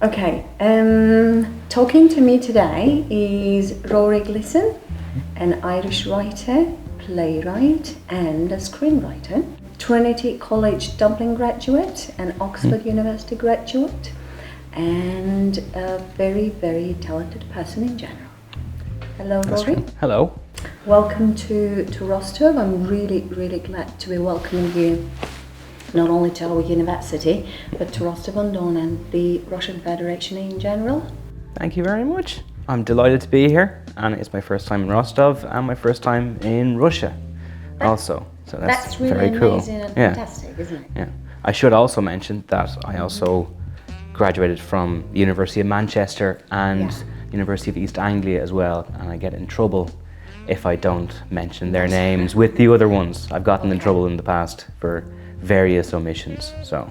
Okay, talking to me today is Rori Glison, an Irish writer, playwright and a screenwriter, Trinity College Dublin graduate and Oxford University graduate, and a very, very talented person in general. Hello, Rori. Hello. Welcome to Rostov. I'm really, really glad to be welcoming you not only to our university, but to Rostov-on-Don and the Russian Federation in general. Thank you very much. I'm delighted to be here, and it's my first time in Rostov and my first time in Russia also. So that's really very cool. Amazing and fantastic, isn't it? Yeah. I should also mention that I also graduated from the University of Manchester and University of East Anglia as well, and I get in trouble if I don't mention their names with the other ones. I've gotten in trouble in the past for various omissions, so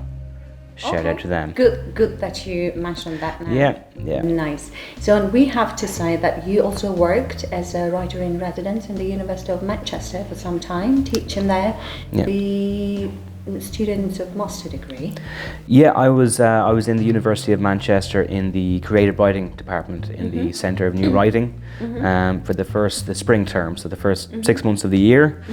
shout out to them. Good that you mentioned that now. Yeah. Nice. So, and we have to say that you also worked as a writer in residence in the University of Manchester for some time, teaching there the students of master degree. Yeah, I was in the University of Manchester in the creative writing department in the Centre of New Writing for the spring term, so the first 6 months of the year.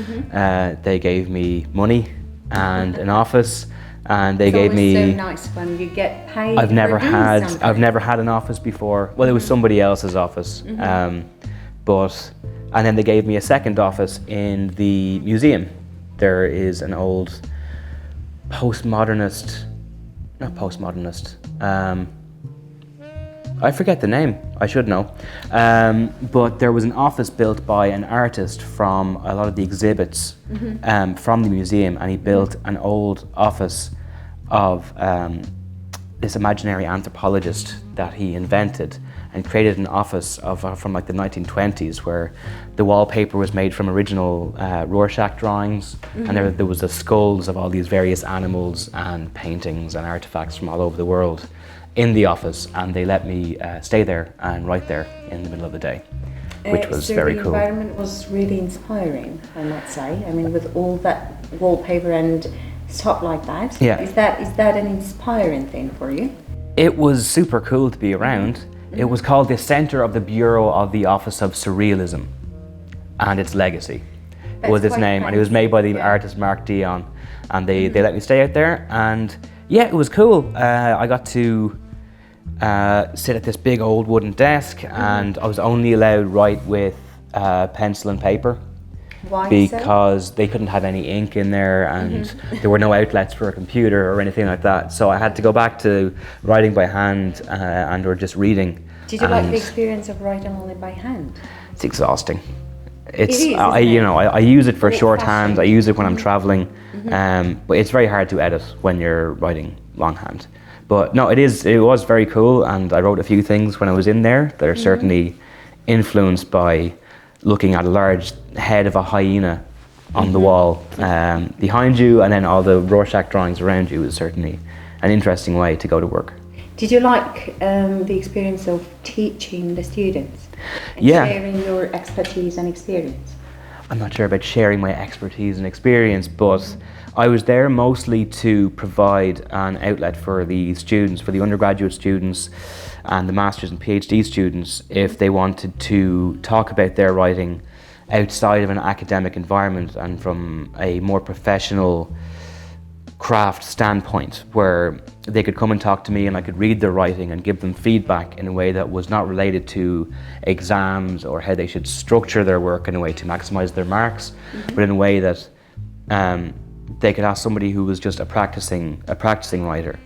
They gave me money and an office, and they gave me. It's so nice when you get paid. I've never had an office before. Well, it was somebody else's office, and then they gave me a second office in the museum. There is an old I forget the name, I should know. But there was an office built by an artist from a lot of the exhibits from the museum, and he built an old office of this imaginary anthropologist that he invented, and created an office from like the 1920s where the wallpaper was made from original Rorschach drawings, and there was the skulls of all these various animals and paintings and artifacts from all over the world in the office, and they let me stay there and write there in the middle of the day, which was very cool. The environment was really inspiring, I might say. I mean, with all that wallpaper and stuff like that. Yeah. Is that an inspiring thing for you? It was super cool to be around. It was called the Centre of the Bureau of the Office of Surrealism and its Legacy was its name, and it was made by the artist Mark Dion, and they let me stay out there, and it was cool. I got to sit at this big old wooden desk, and I was only allowed to write with pencil and paper. Why because they couldn't have any ink in there, and there were no outlets for a computer or anything like that. So I had to go back to writing by hand or just reading. Did you like the experience of writing only by hand? It's exhausting. It is, I use it for shorthand. I use it when I'm traveling, but it's very hard to edit when you're writing longhand. But no, it was very cool, and I wrote a few things when I was in there that are certainly influenced by looking at a large head of a hyena on the wall behind you, and then all the Rorschach drawings around you is certainly an interesting way to go to work. Did you like the experience of teaching the students and sharing your expertise and experience? I'm not sure about sharing my expertise and experience, but I was there mostly to provide an outlet for the students, for the undergraduate students and the master's and PhD students, if they wanted to talk about their writing outside of an academic environment and from a more professional craft standpoint, where they could come and talk to me and I could read their writing and give them feedback in a way that was not related to exams or how they should structure their work in a way to maximize their marks, but in a way that they could ask somebody who was just a practicing writer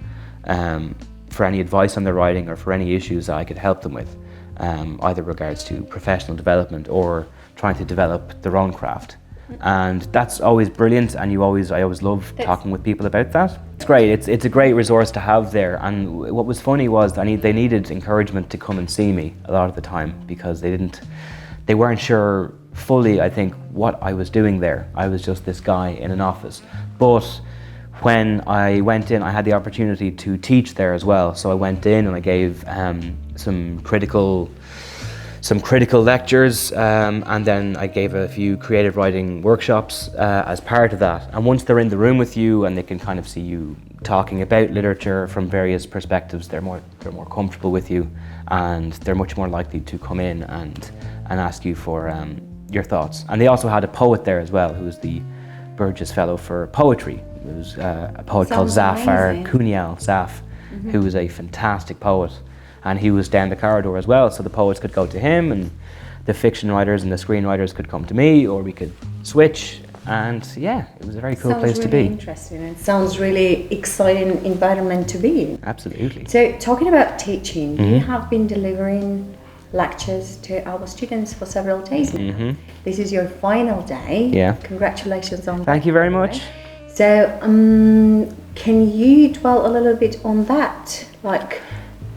for any advice on their writing or for any issues that I could help them with, either regards to professional development or trying to develop their own craft. And that's always brilliant, and I always love talking with people about that. It's great. It's a great resource to have there. And what was funny was they needed encouragement to come and see me a lot of the time, because they weren't sure fully, I think, what I was doing there. I was just this guy in an office. But when I went in, I had the opportunity to teach there as well. So I went in and I gave some critical lectures, and then I gave a few creative writing workshops as part of that. And once they're in the room with you and they can kind of see you talking about literature from various perspectives, they're more comfortable with you, and they're much more likely to come in and ask you for your thoughts. And they also had a poet there as well, who was the Burgess Fellow for Poetry. It was a poet called Zafar Kunyal Zaf, who was a fantastic poet, and he was down the corridor as well, so the poets could go to him and the fiction writers and the screenwriters could come to me, or we could switch. And yeah, it was a very cool place to be. Sounds really interesting. It sounds really exciting environment to be in. Absolutely. So talking about teaching, you have been delivering lectures to our students for several days now. This is your final day. Yeah. Congratulations on that. Thank you very much. So can you dwell a little bit on that? Like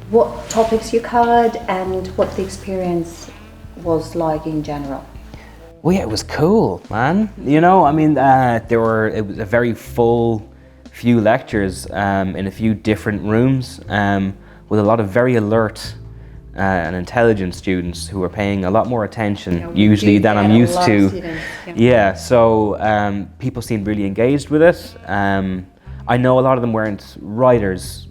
what topics you covered and what the experience was like in general? Well, yeah, it was cool, man. You know, I mean, it was a very full few lectures in a few different rooms with a lot of very alert and intelligent students who were paying a lot more attention usually than I'm used to. Yeah, so people seemed really engaged with it. I know a lot of them weren't writers.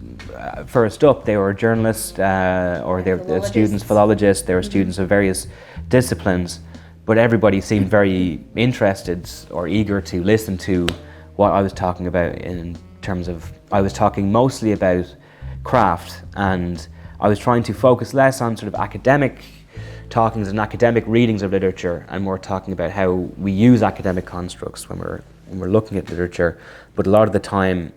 First up, they were journalists or they were students, philologists, they were students of various disciplines. But everybody seemed very interested or eager to listen to what I was talking about, in terms of, I was talking mostly about craft, and I was trying to focus less on sort of academic talkings and academic readings of literature, and more talking about how we use academic constructs when we're looking at literature. But a lot of the time,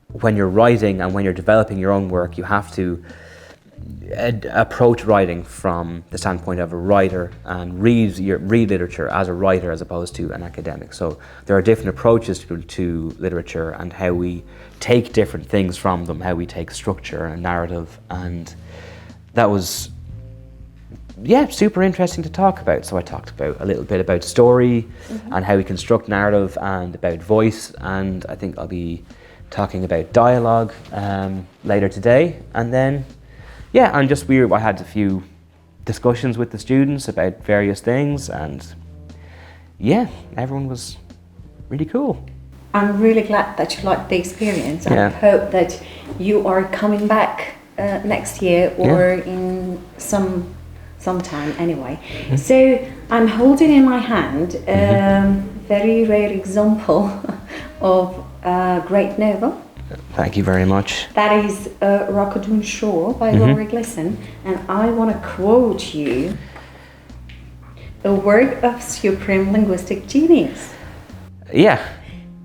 when you're writing and when you're developing your own work, you have to approach writing from the standpoint of a writer and read literature as a writer as opposed to an academic. So there are different approaches to literature and how we take different things from them, how we take structure and narrative, and that was super interesting to talk about. So I talked about a little bit about story and how we construct narrative, and about voice, and I think I'll be talking about dialogue later today. And then I had a few discussions with the students about various things, and everyone was really cool. I'm really glad that you liked the experience. I hope that you are coming back next year or in some time anyway. So I'm holding in my hand a very rare example of a great novel. Thank you very much. That is Rockadun Shore by Rori Glison, and I want to quote you: "A work of supreme linguistic genius." Yeah,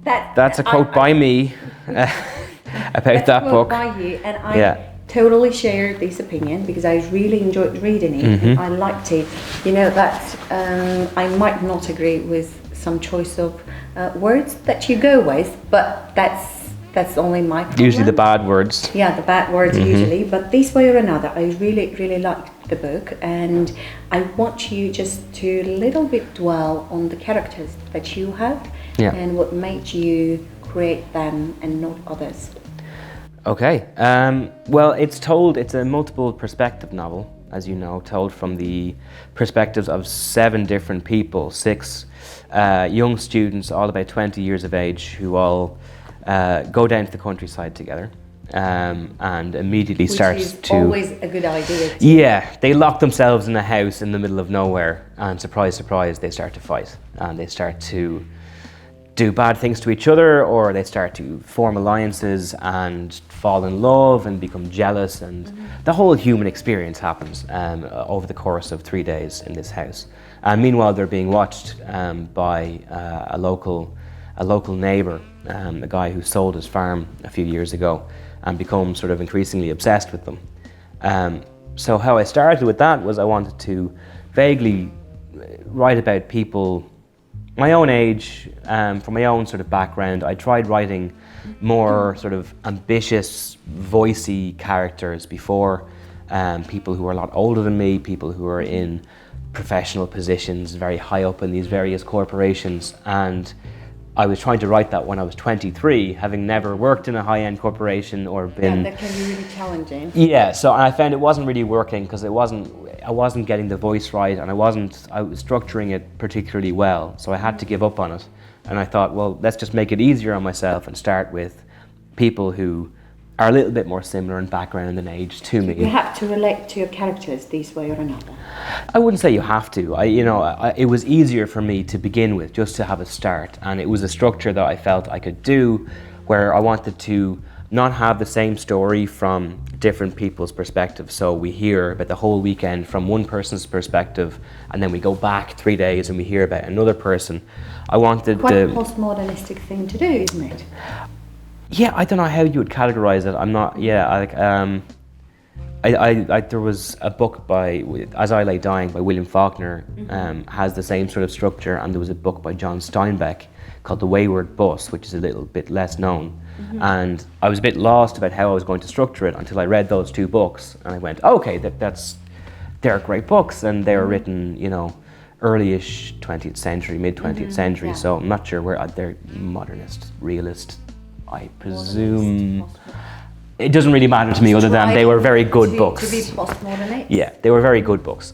that's a quote by me about that book. By you, and I totally share this opinion because I really enjoyed reading it. And I liked it. You know that I might not agree with some choice of words that you go with, but that's only my problem. Usually the bad words. Yeah, the bad words usually. But this way or another, I really, really liked the book, and I want you just to a little bit dwell on the characters that you had and what made you create them and not others. Okay. Well, it's a multiple perspective novel, as you know, told from the perspectives of 7 different people, 6 young students, all about 20 years of age, who all go down to the countryside together and immediately starts to... always a good idea. Yeah, they lock themselves in a house in the middle of nowhere, and surprise, surprise, they start to fight, and they start to do bad things to each other, or they start to form alliances and fall in love and become jealous, and the whole human experience happens over the course of 3 days in this house. And meanwhile, they're being watched by a local neighbour, a guy who sold his farm a few years ago and become sort of increasingly obsessed with them. So how I started with that was I wanted to vaguely write about people my own age, from my own sort of background. I tried writing more sort of ambitious, voicey characters before, people who were a lot older than me, people who were in professional positions very high up in these various corporations, and I was trying to write that when I was 23, having never worked in a high-end corporation or been... Yeah, that can be really challenging. Yeah, so I found it wasn't really working because I wasn't getting the voice right, and I was structuring it particularly well, so I had to give up on it. And I thought, well, let's just make it easier on myself and start with people who are a little bit more similar in background and age to me. You have to relate to your characters this way or another. I wouldn't say you have to. It was easier for me to begin with, just to have a start, and it was a structure that I felt I could do, where I wanted to not have the same story from different people's perspectives. So we hear about the whole weekend from one person's perspective, and then we go back 3 days and we hear about another person. I wanted quite a postmodernistic thing to do, isn't it? Yeah, I don't know how you would categorize it. I'm not. Yeah, there was a book by As I Lay Dying by William Faulkner, has the same sort of structure, and there was a book by John Steinbeck called The Wayward Bus, which is a little bit less known. And I was a bit lost about how I was going to structure it until I read those two books, and I went, okay, they're great books, and they were written, early-ish 20th century, mid 20th century. So I'm not sure where they're modernist, realist. I presume it doesn't really matter to me, other than they were very good books. To be postmodernist. Yeah, they were very good books.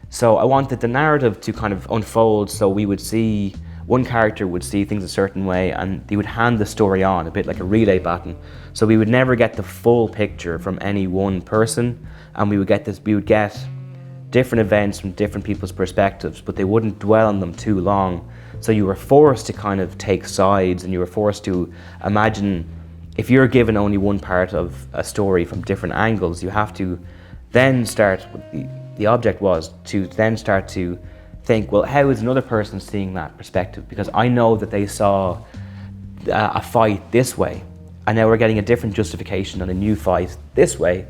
So I wanted the narrative to kind of unfold, so we would see, one character would see things a certain way, and they would hand the story on, a bit like a relay baton. So we would never get the full picture from any one person, and we would get different events from different people's perspectives, but they wouldn't dwell on them too long. So you were forced to kind of take sides, and you were forced to imagine, if you're given only one part of a story from different angles, you have to then start, the object was to then start to think, well, how is another person seeing that perspective? Because I know that they saw a fight this way, and now we're getting a different justification on a new fight this way,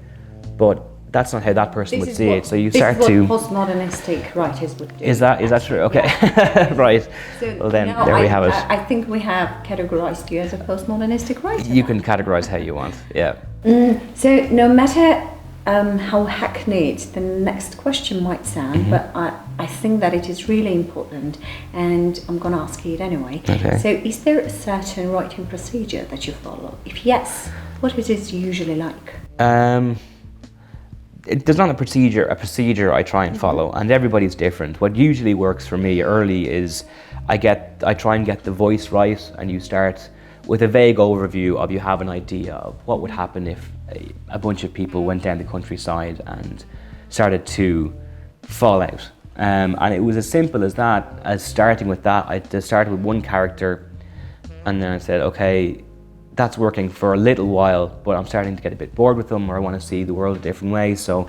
but that's not how that person would see it. So you start to. This is what postmodernistic writers would do. Is that true? Okay, yeah. Right. So, well then, there we have it. I think we have categorized you as a postmodernistic writer. You can categorize how you want. Yeah. So no matter how hackneyed the next question might sound, but I think that it is really important, and I'm going to ask you it anyway. Okay. So is there a certain writing procedure that you follow? If yes, what is it usually like? There's not a procedure I try and follow, and everybody's different. What usually works for me early is I try and get the voice right, and you start with a vague overview of, you have an idea of what would happen if a bunch of people went down the countryside and started to fall out. And it was as simple as that, as starting with that. I just started with one character, and then I said, okay, that's working for a little while, but I'm starting to get a bit bored with them, or I want to see the world a different way. So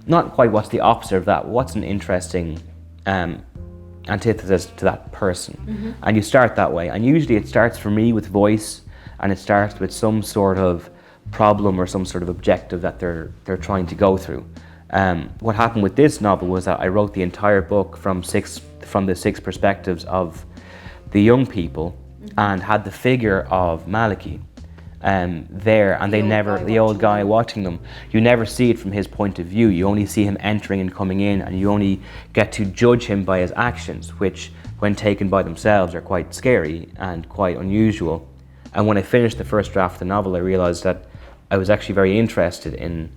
not quite what's the opposite of that, what's an interesting antithesis to that person. And you start that way, and usually it starts for me with voice, and it starts with some sort of problem or some sort of objective that they're trying to go through. What happened with this novel was that I wrote the entire book from the six perspectives of the young people, and had the figure of Maliki there, and the old guy watching them. You never see it from his point of view. You only see him entering and coming in, and you only get to judge him by his actions, which, when taken by themselves, are quite scary and quite unusual. And when I finished the first draft of the novel, I realized that I was actually very interested in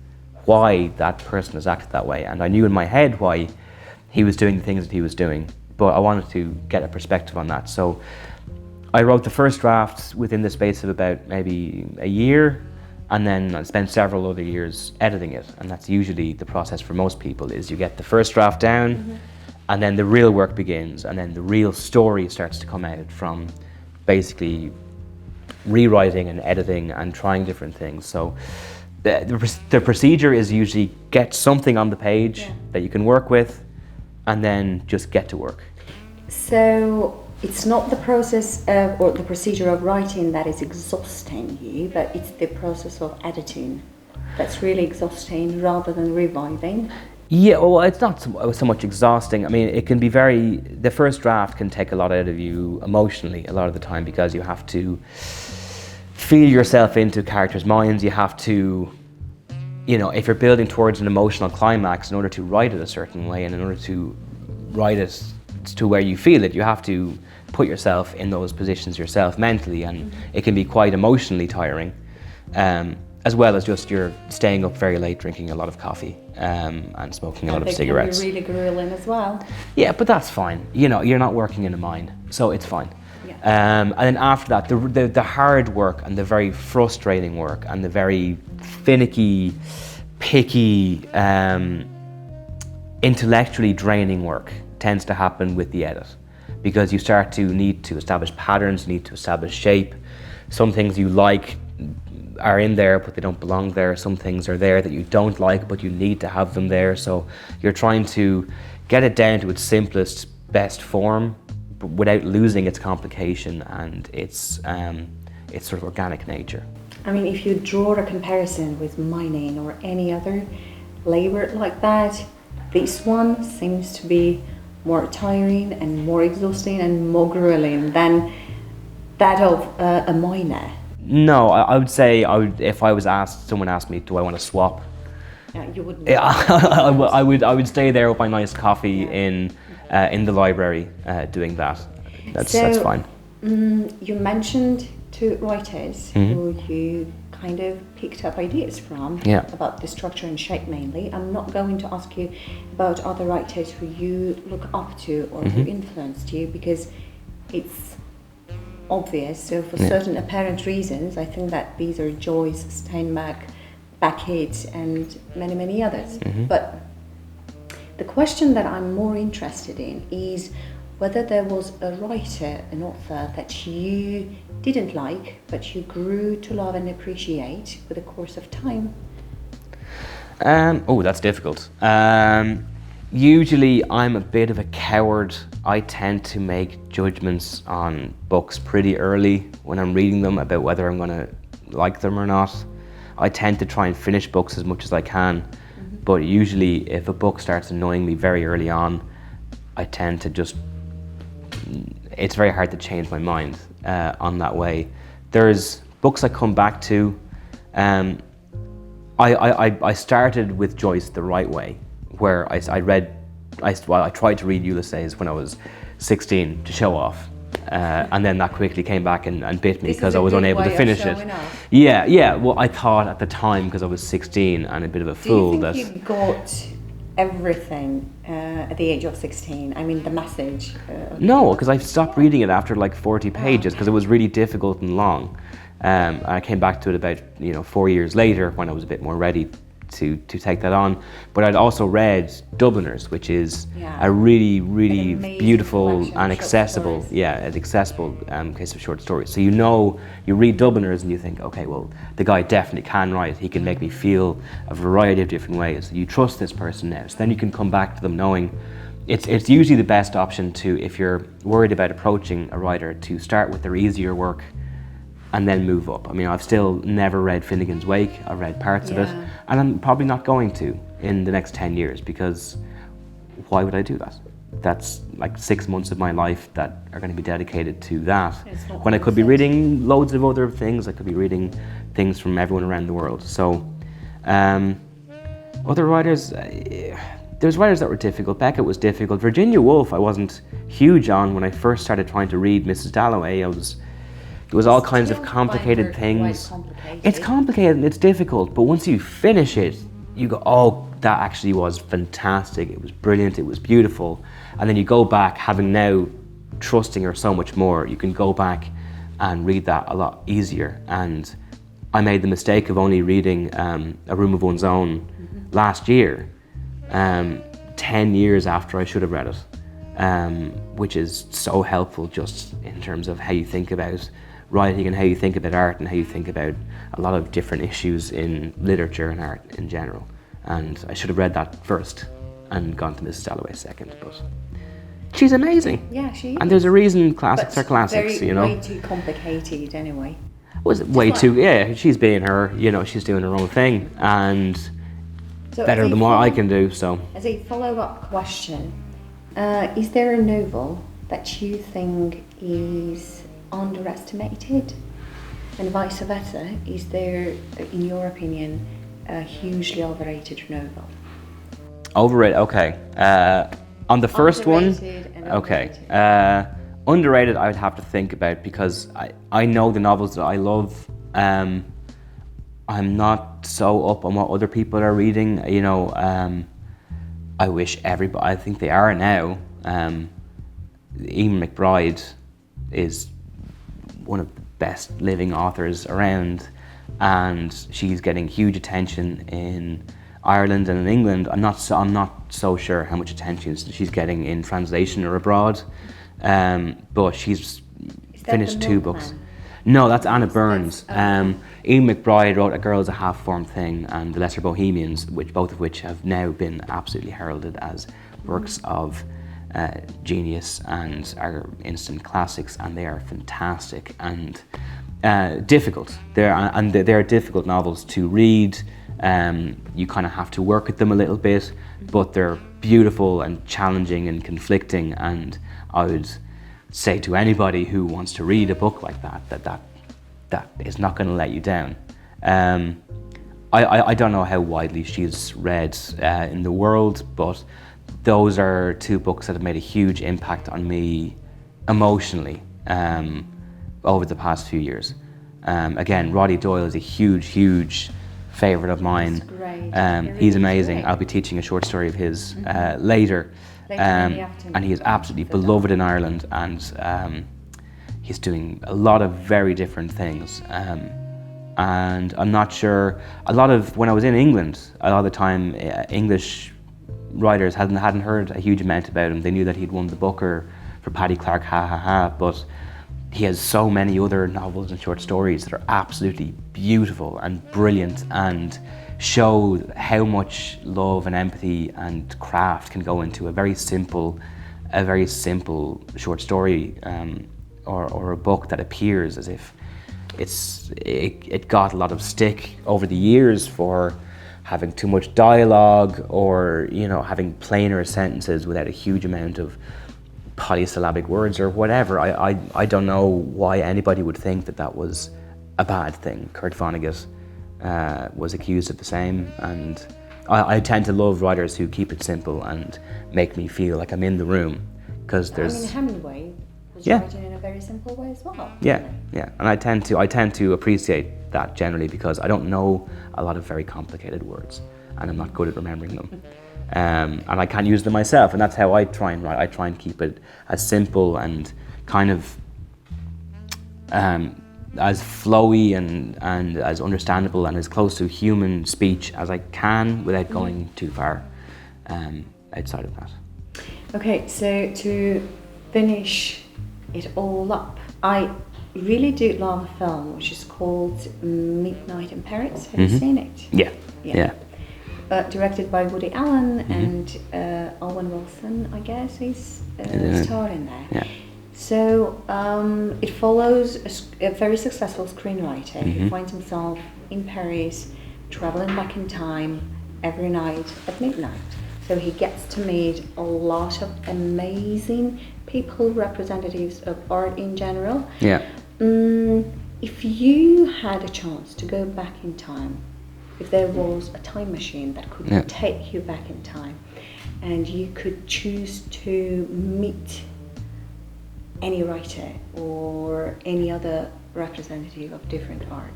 why that person has acted that way, and I knew in my head why he was doing the things that he was doing, but I wanted to get a perspective on that. So I wrote the first draft within the space of about maybe a year, and then I spent several other years editing it. And that's usually the process for most people, is you get the first draft down, and then the real work begins, and then the real story starts to come out from basically rewriting and editing and trying different things. So the procedure is usually get something on the page that you can work with, and then just get to work. So it's not the process or the procedure of writing that is exhausting you, but it's the process of editing that's really exhausting rather than reviving. Yeah, well, it's not so much exhausting. I mean, it can be the first draft can take a lot out of you emotionally a lot of the time, because you have to feel yourself into characters' minds. You have to, if you're building towards an emotional climax, in order to write it a certain way, and in order to write it to where you feel it, you have to put yourself in those positions yourself mentally, and it can be quite emotionally tiring, as well as just you're staying up very late drinking a lot of coffee and smoking a lot of cigarettes. Can be really grueling as well. Yeah, but that's fine. You're not working in a mine, so it's fine. Yeah. And then after that, the hard work and the very frustrating work and the very finicky, picky, intellectually draining work tends to happen with the edit, because you start to need to establish patterns, you need to establish shape. Some things you like are in there, but they don't belong there. Some things are there that you don't like, but you need to have them there. So you're trying to get it down to its simplest, best form, but without losing its complication and its sort of organic nature. I mean, if you draw a comparison with mining or any other labor like that, this one seems to be more tiring and more exhausting and more grueling than that of a miner. No, I would say if someone asked me, do I want to swap? You wouldn't. Yeah, I would stay there with my nice coffee in the library doing that. That's fine. You mentioned two writers who you kind of picked up ideas from about the structure and shape mainly. I'm not going to ask you about other writers who you look up to or who influenced you, because it's obvious. So for certain apparent reasons, I think that these are Joyce, Steinbeck, Beckett and many, many others. But the question that I'm more interested in is whether there was a writer, an author that you didn't like, but you grew to love and appreciate with the course of time. That's difficult. Usually I'm a bit of a coward. I tend to make judgments on books pretty early when I'm reading them about whether I'm going to like them or not. I tend to try and finish books as much as I can, but usually if a book starts annoying me very early on, I tend to it's very hard to change my mind on that way. There's books I come back to. I started with Joyce the right way, where I tried to read Ulysses when I was 16 to show off. And then that quickly came back and bit me because I was unable to finish it. Yeah. Well, I thought at the time, because I was 16 and a bit of a fool, that... Do you think you got everything at the age of 16? I mean, the message? No, because I stopped reading it after like 40 pages because it was really difficult and long. I came back to it about 4 years later when I was a bit more ready to take that on. But I'd also read Dubliners, which is a really, really beautiful and accessible, case of short stories. So you read Dubliners and you think, okay, well, the guy definitely can write. He can make me feel a variety of different ways. You trust this person now. So then you can come back to them knowing it's usually the best option to, if you're worried about approaching a writer, to start with their easier work and then move up. I mean, I've still never read Finnegan's Wake. I've read parts of it, and I'm probably not going to in the next 10 years, because why would I do that? That's like 6 months of my life that are going to be dedicated to that, when I could be reading loads of other things. I could be reading things from everyone around the world. So, other writers, there's writers that were difficult. Beckett was difficult. Virginia Woolf I wasn't huge on when I first started trying to read Mrs. Dalloway. It was all kinds of complicated things. It's complicated and it's difficult, but once you finish it, you go, oh, that actually was fantastic. It was brilliant, it was beautiful. And then you go back, having now trusting her so much more, you can go back and read that a lot easier. And I made the mistake of only reading A Room of One's Own last year, 10 years after I should have read it, which is so helpful just in terms of how you think about writing and how you think about art and how you think about a lot of different issues in literature and art in general. And I should have read that first and gone to Mrs. Dalloway second, but she's amazing. Yeah, she is. And there's a reason classics are classics, way too complicated anyway. Was it way too? Yeah, she's being her. She's doing her own thing, and so better than what I can do. So, as a follow-up question, is there a novel that you think is underestimated, and vice versa? Is there, in your opinion, a hugely overrated novel? Overrated, okay. On the first one, okay. Underrated, I would have to think about, because I know the novels that I love. I'm not so up on what other people are reading. I wish everybody, I think they are now. Ian McBride is one of the best living authors around, and she's getting huge attention in Ireland and in England. I'm not so sure how much attention she's getting in translation or abroad, but she's finished 2 books. No, that's Anna Burns. Ian McBride wrote A Girl's a Half-Formed Thing and The Lesser Bohemians, both of which have now been absolutely heralded as works of genius and are instant classics, and they are fantastic and difficult. They're difficult novels to read. You kind of have to work at them a little bit, but they're beautiful and challenging and conflicting, and I would say to anybody who wants to read a book like that is not going to let you down. I don't know how widely she's read in the world, but those are 2 books that have made a huge impact on me emotionally over the past few years. Again, Roddy Doyle is a huge favourite of mine. He's amazing. Great. I'll be teaching a short story of his later. In the afternoon. And he is absolutely beloved in Ireland, and he's doing a lot of very different things. And I'm not sure, when I was in England, a lot of the time English writers hadn't heard a huge amount about him. They knew that he'd won the Booker for Paddy Clark, but he has so many other novels and short stories that are absolutely beautiful and brilliant and show how much love and empathy and craft can go into a very simple short story or a book that appears as if it got a lot of stick over the years for having too much dialogue, or having plainer sentences without a huge amount of polysyllabic words or whatever. I don't know why anybody would think that was a bad thing. Kurt Vonnegut was accused of the same, and I tend to love writers who keep it simple and make me feel like I'm in the room, because there's Hemingway was writing in a very simple way as well. Yeah, and I tend to appreciate that generally, because I don't know a lot of very complicated words, and I'm not good at remembering them. And I can't use them myself, and that's how I try and write. I try and keep it as simple and kind of as flowy and as understandable and as close to human speech as I can without going too far outside of that. Okay, so to finish it all up, I really do love a film which is called Midnight in Paris. Have you seen it? Yeah. Directed by Woody Allen and Owen Wilson, I guess, he's starred in there. Yeah. So it follows a very successful screenwriter who finds himself in Paris, traveling back in time every night at midnight. So he gets to meet a lot of amazing people, representatives of art in general. Yeah. If you had a chance to go back in time, if there was a time machine that could take you back in time, and you could choose to meet any writer or any other representative of different art,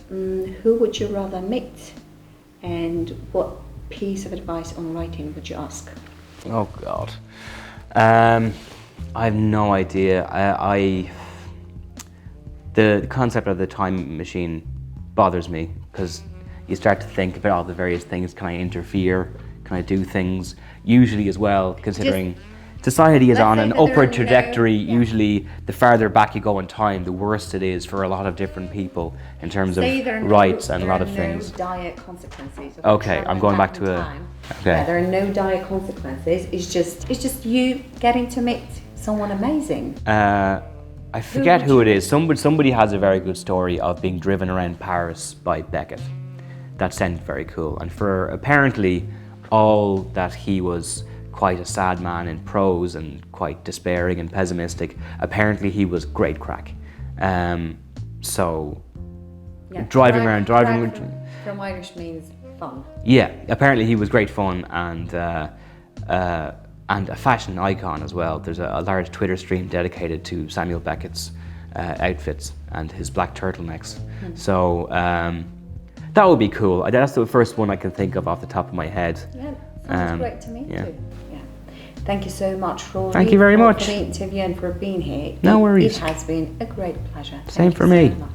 who would you rather meet, and what piece of advice on writing would you ask? Oh God, I have no idea. The concept of the time machine bothers me, because you start to think about all the various things. Can I interfere? Can I do things? Usually as well, considering society is on an upward trajectory. Usually the farther back you go in time, the worse it is for a lot of different people in terms of rights and a lot of things. There are no dire consequences. Okay, I'm going back to time. Yeah, there are no dire consequences. It's just you getting to meet someone amazing. I forget who it is. Somebody has a very good story of being driven around Paris by Beckett. That sounded very cool. And for apparently all that he was quite a sad man in prose and quite despairing and pessimistic, apparently he was great crack. Driving around. From Irish means fun. Yeah, apparently he was great fun and a fashion icon as well. There's a large Twitter stream dedicated to Samuel Beckett's outfits and his black turtlenecks. So that would be cool. That's the first one I can think of off the top of my head. Yeah, sounds great to me too. Yeah. Thank you so much, Rory. Thank you very much. For the interview and for being here. No worries. It has been a great pleasure. Same Thank for you me. so much.